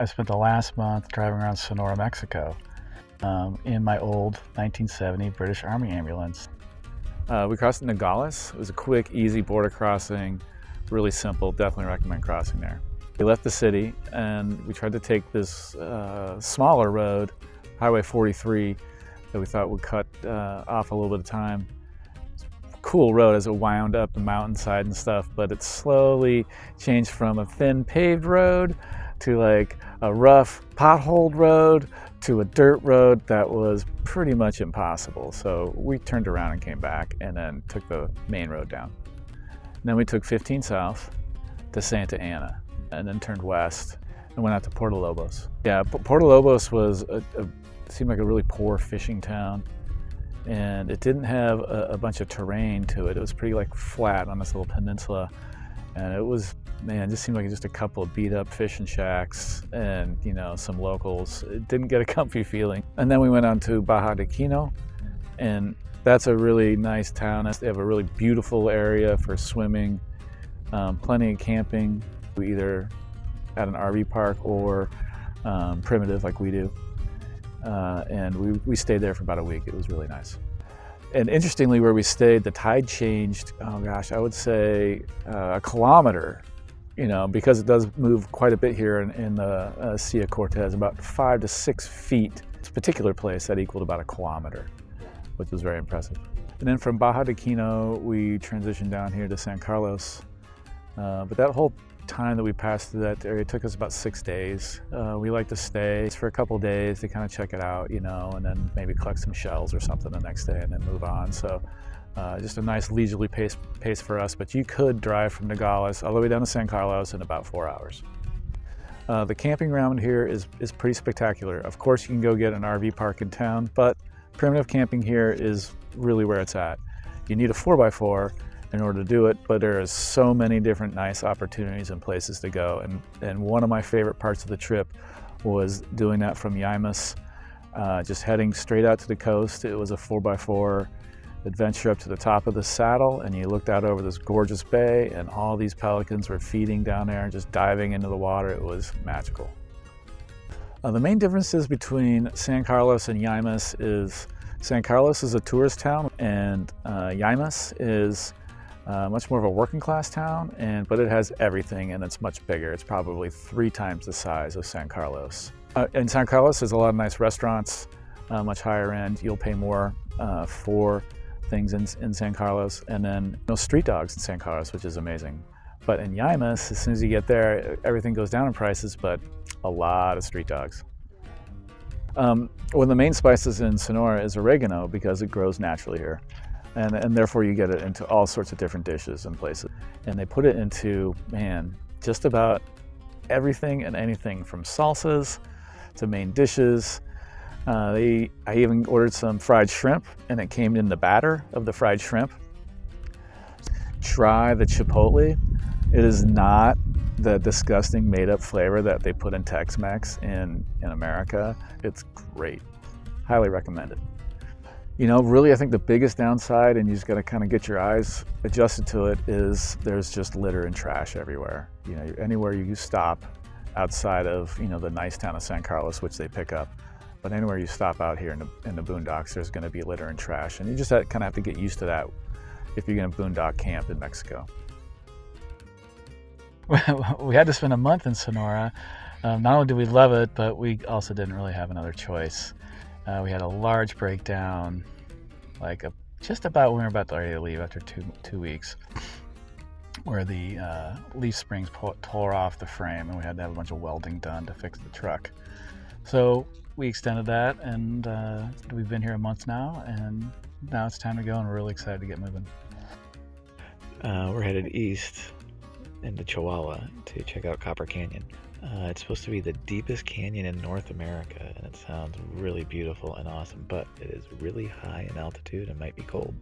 I spent the last month driving around Sonora, Mexico, in my old 1970 British Army ambulance. We crossed Nogales. It was a quick, easy border crossing, really simple. Definitely recommend crossing there. We left the city and we tried to take this smaller road, Highway 43, that we thought would cut off a little bit of time. Cool road as it wound up the mountainside and stuff, but it slowly changed from a thin paved road to like a rough potholed road to a dirt road that was pretty much impossible. So we turned around and came back and then took the main road down. And then we took 15 south to Santa Ana and then turned west and went out to Porto Lobos. Yeah, Porto Lobos was seemed like a really poor fishing town, and it didn't have a bunch of terrain to it. It was pretty like flat on this little peninsula, and it was, man, it just seemed like just a couple of beat up fishing shacks and, you know, some locals. It didn't get a comfy feeling. And then we went on to Baja de Quino, and that's a really nice town. They have a really beautiful area for swimming, plenty of camping, either at an RV park or primitive like we do. And we stayed there for about a week. It was really nice. And interestingly, where we stayed, the tide changed, oh gosh, I would say a kilometer, you know, because it does move quite a bit here in the Sea of Cortez, about 5 to 6 feet. This particular place that equaled about a kilometer, which was very impressive. And then from Baja de Quino, we transitioned down here to San Carlos. But that whole time that we passed through that area took us about 6 days. We like to stay for a couple days to kind of check it out, you know, and then maybe collect some shells or something the next day and then move on. So just a nice leisurely pace for us, but you could drive from Nogales all the way down to San Carlos in about 4 hours. The camping around here is pretty spectacular. Of course, you can go get an RV park in town, but primitive camping here is really where it's at. You need a 4x4 in order to do it, but there are so many different nice opportunities and places to go. And one of my favorite parts of the trip was doing that from Yaimas, just heading straight out to the coast. It was a 4x4 adventure up to the top of the saddle, and you looked out over this gorgeous bay, and all these pelicans were feeding down there and just diving into the water. It was magical. The main differences between San Carlos and Yaimas is San Carlos is a tourist town, and Yaimas is much more of a working class town, but it has everything and it's much bigger. It's probably 3 times the size of San Carlos. In San Carlos, there's a lot of nice restaurants, much higher end. You'll pay more for things in San Carlos, and then street dogs in San Carlos, which is amazing. But in Yaimas, as soon as you get there, everything goes down in prices, but a lot of street dogs. One of the main spices in Sonora is oregano because it grows naturally here. And therefore you get it into all sorts of different dishes and places. And they put it into, man, just about everything and anything from salsas to main dishes. I even ordered some fried shrimp, and it came in the batter of the fried shrimp. Try the chipotle. It is not the disgusting made-up flavor that they put in Tex-Mex in America. It's great. Highly recommend it. You know, really, I think the biggest downside, and you just got to kind of get your eyes adjusted to it, is there's just litter and trash everywhere. You know, anywhere you stop outside of, you know, the nice town of San Carlos, which they pick up, but anywhere you stop out here in the boondocks, there's going to be litter and trash, and you just kind of have to get used to that if you're going to boondock camp in Mexico. We had to spend a month in Sonora. Not only did we love it, but we also didn't really have another choice. We had a large breakdown, just about when we were about ready to leave after two weeks, where the leaf springs tore off the frame, and we had to have a bunch of welding done to fix the truck. So we extended that, and we've been here a month now, and now it's time to go, and we're really excited to get moving. We're headed east into Chihuahua to check out Copper Canyon. It's supposed to be the deepest canyon in North America, and it sounds really beautiful and awesome, but it is really high in altitude and might be cold.